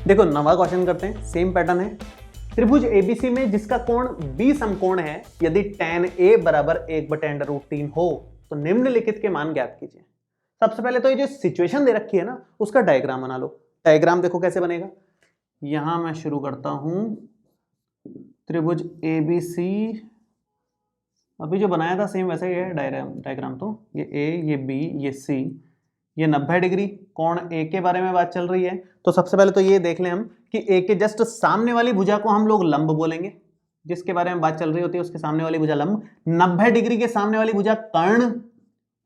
देखो नवा क्वेश्चन करते हैं, सेम पैटर्न है। त्रिभुज एबीसी में जिसका कोण बी समकोण है, यदि tan A बराबर 1/√3 हो तो निम्नलिखित के मान ज्ञात कीजिए। सबसे पहले तो ये जो सिचुएशन दे रखी है ना, उसका डायग्राम बना लो। डायग्राम देखो कैसे बनेगा। यहां मैं शुरू करता हूं, त्रिभुज एबीसी अभी जो बनाया था सेम वैसा ही है डायग्राम तो ये ए, ये बी, ये सी, ये 90 डिग्री कोण ए के बारे में बात चल रही है। तो सबसे पहले तो ये देख लें हम कि ए के जस्ट सामने वाली भुजा को हम लोग लंब बोलेंगे, जिसके बारे में बात चल रही होती है उसके सामने वाली भुजा लंब, 90 डिग्री के सामने वाली भुजा कर्ण,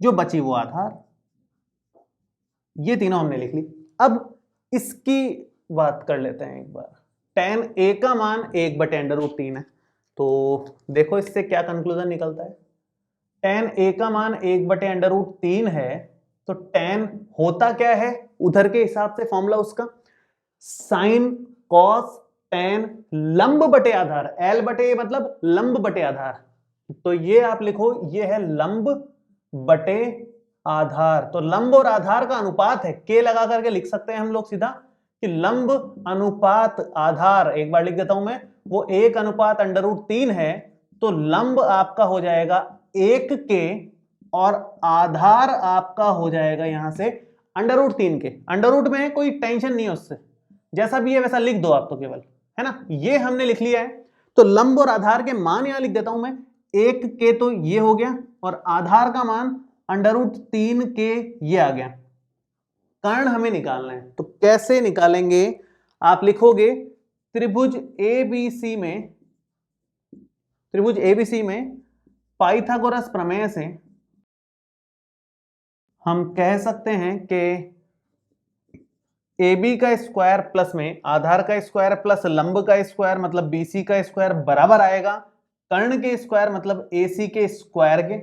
जो बची वो आधार। ये तीनों हमने लिख ली। अब इसकी बात कर लेते हैं एक बार। tan A का मान 1/√3 है, तो देखो इससे क्या कंक्लूजन निकलता है। tan A का मान 1/√3 है, तो tan होता क्या है उधर के हिसाब से फॉर्मूला उसका sin cos tan लंब बटे आधार, L बटे मतलब लंब बटे आधार। तो ये आप लिखो, ये है लंब बटे आधार। तो लंब और आधार का अनुपात है, k लगा करके लिख सकते हैं हम लोग सीधा कि लंब अनुपात आधार, एक बार लिख देता हूं मैं, वो 1/√3 है। तो लंब आपका हो जाएगा 1k और आधार आपका हो जाएगा यहां से √3 के। अंडर में कोई टेंशन नहीं है उससे, जैसा भी है वैसा लिख दो आप तो केवल, है ना। ये हमने लिख लिया है। तो लंब और आधार के मान यहां लिख देता हूं मैं, 1k तो ये हो गया और आधार का मान √3k ये आ गया। कर्ण हमें निकालना है, तो कैसे निकालेंगे। आप लिखोगे त्रिभुज एबीसी में पाइथागोरस प्रमेय से हम कह सकते हैं कि AB का स्क्वायर प्लस में आधार का स्क्वायर प्लस लंब का स्क्वायर मतलब BC का स्क्वायर बराबर आएगा कर्ण के स्क्वायर मतलब AC के स्क्वायर के।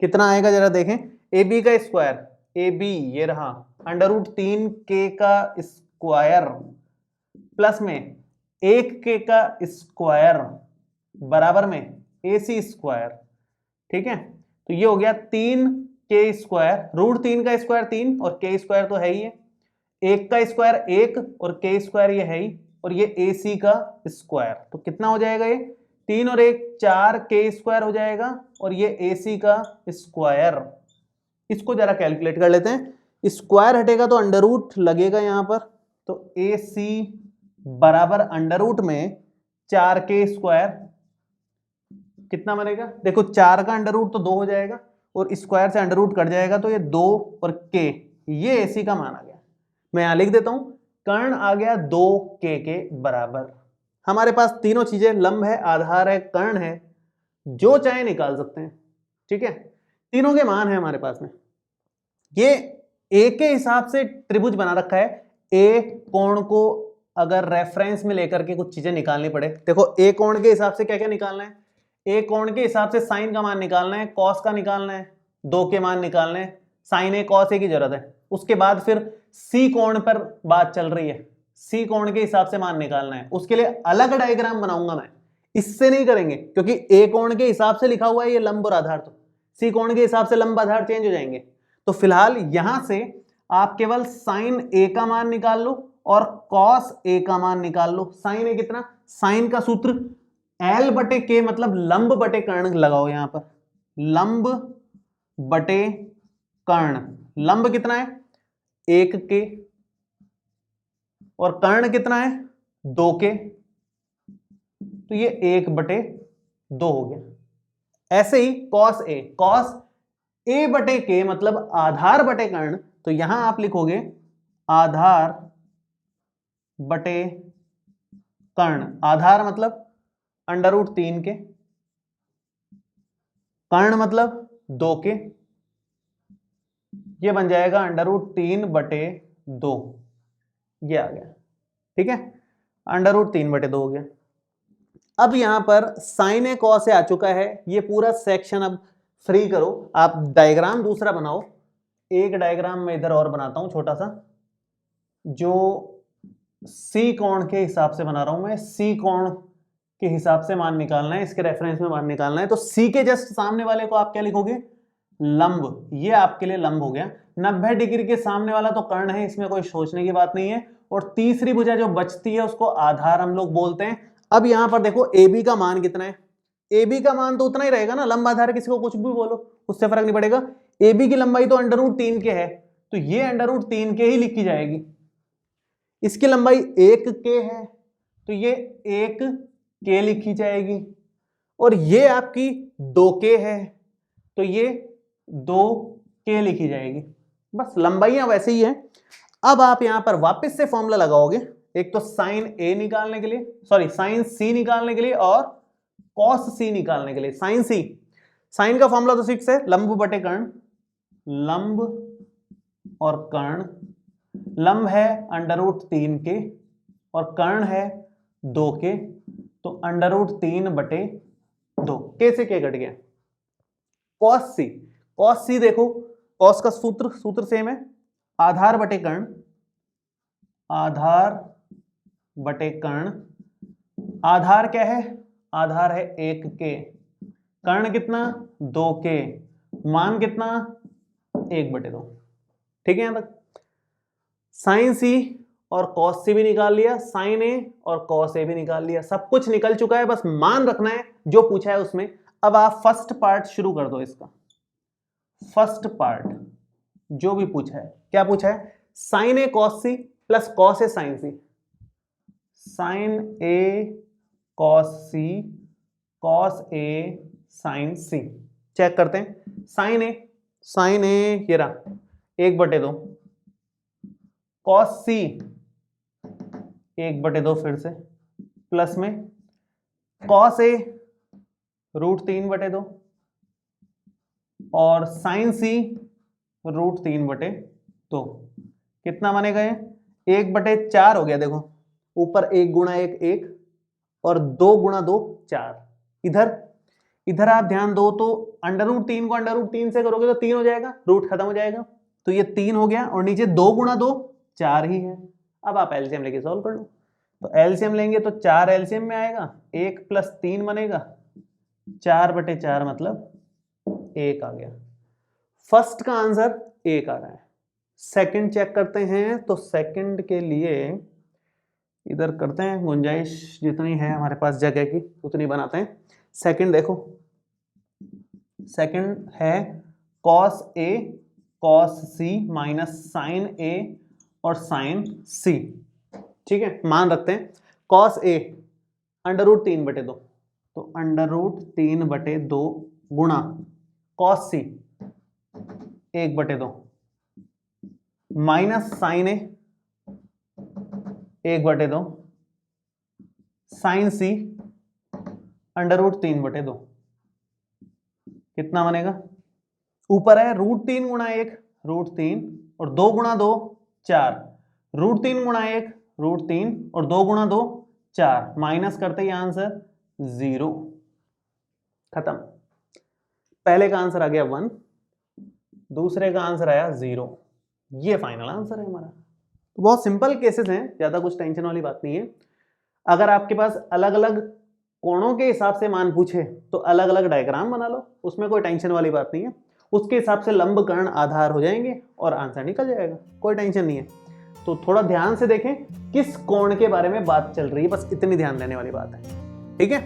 कितना आएगा जरा देखें। AB का स्क्वायर, AB ये रहा, √3k का स्क्वायर प्लस में 1k का स्क्वायर बराबर में AC स्क्वायर। ठीक है, तो ये हो गया 3k स्क्वायर, √3 का स्क्वायर 3 और k स्क्वायर तो है ही है, 1 का स्क्वायर 1 और k स्क्वायर ये है ही, और ये AC का स्क्वायर। तो कितना हो जाएगा, ये 3 और 1 4k स्क्वायर हो जाएगा और ये AC का स्क्वायर। इसको जरा कैलकुलेट कर लेते हैं। स्क्वायर हटेगा तो अंडर लगेगा यहां पर, तो AC बराबर अंडर में 4k स्क्वायर कितना बनेगा। देखो 4 का अंडर तो 2 हो जाएगा और स्क्वायर से अंडर कट जाएगा, तो ये 2 और k, ये AC का मान आ गया। मैं यहां लिख देता हूं, कर्ण आ गया 2k के बराबर। हमारे पास तीनों चीजें लंब है, आधार है, कर्ण है, जो चाहे निकाल सकते हैं। ठीक है, तीनों के मान है हमारे पास में। ये A के हिसाब से त्रिभुज बना रखा है। A कोण को अगर रेफरेंस में लेकर के कुछ चीजें निकालनी पड़े, देखो A कोण के हिसाब से क्या क्या निकालना है। A कोण के हिसाब से साइन का मान निकालना है, कॉस का निकालना है, 2 के मान निकालने हैं, साइन A कॉस A की जरूरत है। उसके बाद फिर C कोण पर बात चल रही है, C कोण के हिसाब से मान निकालना है। उसके लिए अलग डायग्राम बनाऊंगा मैं, इससे नहीं करेंगे क्योंकि A कोण के हिसाब से लिखा हुआ है ये लंब और आधार, तो C कोण के हिसाब से लंब आधार चेंज हो जाएंगे। तो फिलहाल यहां से आप केवल साइन A का मान निकाल लो और कॉस A का मान निकाल लो। साइन A कितना, साइन का सूत्र L बटे K मतलब लंब बटे कर्ण लगाओ यहां पर, लंब बटे कर्ण। लंब कितना है 1k और कर्ण कितना है 2k, तो ये 1/2 हो गया। ऐसे ही कॉस A बटे K मतलब आधार बटे कर्ण, तो यहां आप लिखोगे आधार बटे कर्ण। आधार मतलब √3 के, कर्ण मतलब 2k, ये बन जाएगा √3/2, ये आ गया। ठीक है, √3/2 हो गया। अब यहां पर साइन A कॉस A आ चुका है। ये पूरा सेक्शन अब फ्री करो, आप डायग्राम दूसरा बनाओ। एक डायग्राम मैं इधर और बनाता हूं छोटा सा, जो C कोण के हिसाब से बना रहा हूं मैं। C कोण के हिसाब से मान निकालना है, इसके रेफरेंस में मान निकालना है। तो C के जस्ट सामने वाले को आप क्या लिखोगे, लंब। ये आपके लिए लंब हो गया। 90 डिग्री के सामने वाला तो कर्ण है, इसमें कोई सोचने की बात नहीं है। और तीसरी भुजा जो बचती है उसको आधार हम लोग बोलते हैं। अब यहां पर देखो ए बी का मान कितना है, ए बी का मान तो उतना ही रहेगा ना, लंब आधार किसी को कुछ भी बोलो उससे फर्क नहीं पड़ेगा। ए बी की लंबाई तो √3 के है, तो ये √3 के ही लिखी जाएगी। इसकी लंबाई 1 के है तो ये 1 के लिखी जाएगी, और ये आपकी 2 के है तो ये 2 के लिखी जाएगी। बस लंबाइयां वैसे ही है। अब आप यहां पर वापस से फॉर्मूला लगाओगे, एक तो साइन ए निकालने के लिए, सॉरी साइन सी निकालने के लिए और कॉस सी निकालने के लिए। साइन सी, साइन का फॉर्मूला तो 6 है, लंब बटे कर्ण, लंब और कर्ण। लंब है √3 के और कर्ण है 2 के, तो √3 बटे 2, के से के घट गया। कॉस सी, कॉस सी देखो, कॉस का सूत्र सेम है, आधार बटे कर्ण, आधार बटे कर्ण। आधार क्या है, आधार है 1 के, कर्ण कितना 2 के, मान कितना 1 बटे 2। ठीक है यहां तक। साइन सी और कॉस सी भी निकाल लिया, साइन ए और कॉस ए भी निकाल लिया, सब कुछ निकल चुका है, बस मान रखना है जो पूछा है उसमें। अब आप फर्स्ट पार्ट शुरू कर दो इसका। फर्स्ट पार्ट जो भी पूछा है, क्या पूछा है, sign A cos C plus cos A sign C, sign A cos C, cos A sign C. Check करते हैं, साइन ए ये रहा 1 बटे 2, कॉस सी 1 बटे 2 फिर से, प्लस में कॉस ए √3 बटे 2 और साइन सी √3 बटे 2। कितना बनेगा ये, 1 बटे 4 हो गया। देखो ऊपर 1 गुणा 1 1 और 2 गुणा 2 4। इधर आप ध्यान दो तो √3 को √3 से करोगे तो 3 हो जाएगा, रूट खत्म हो जाएगा, तो ये 3 हो गया, और नीचे 2 गुणा 2 4 ही है। अब आप एलसीएम लेके सॉल्व कर लो, तो एलसीएम लेंगे तो 4 एलसीएम में आएगा, 1 + 3 बनेगा, 4 बटे 4 मतलब 1 आ गया। फर्स्ट का आंसर 1 आ रहा है। सेकंड चेक करते हैं, तो सेकंड के लिए इधर करते हैं, गुंजाइश जितनी है हमारे पास जगह की उतनी बनाते हैं। सेकंड देखो, सेकंड है cos A cos C minus sign ए और साइन सी। ठीक है, मान रखते हैं कॉस ए √3 बटे 2, तो √3 बटे 2 गुणा कॉस सी 1 बटे 2 माइनस साइन ए 1 बटे 2 साइन सी √3 बटे 2। कितना बनेगा, ऊपर है √3 गुणा 1 √3 और 2 गुणा 2 4, √3 गुणा 1 √3 और 2 गुणा 2 4, माइनस करते ही आंसर 0, खत्म। पहले का आंसर आ गया 1, दूसरे का आंसर आया 0। ये फाइनल आंसर है हमारा। तो बहुत सिंपल केसेस हैं, ज्यादा कुछ टेंशन वाली बात नहीं है। अगर आपके पास अलग अलग कोणों के हिसाब से मान पूछे तो अलग अलग डायग्राम बना लो, उसमें कोई टेंशन वाली बात नहीं है। उसके हिसाब से लंब कर्ण आधार हो जाएंगे और आंसर निकल जाएगा, कोई टेंशन नहीं है। तो थोड़ा ध्यान से देखें किस कोण के बारे में बात चल रही है, बस इतनी ध्यान देने वाली बात है। ठीक है।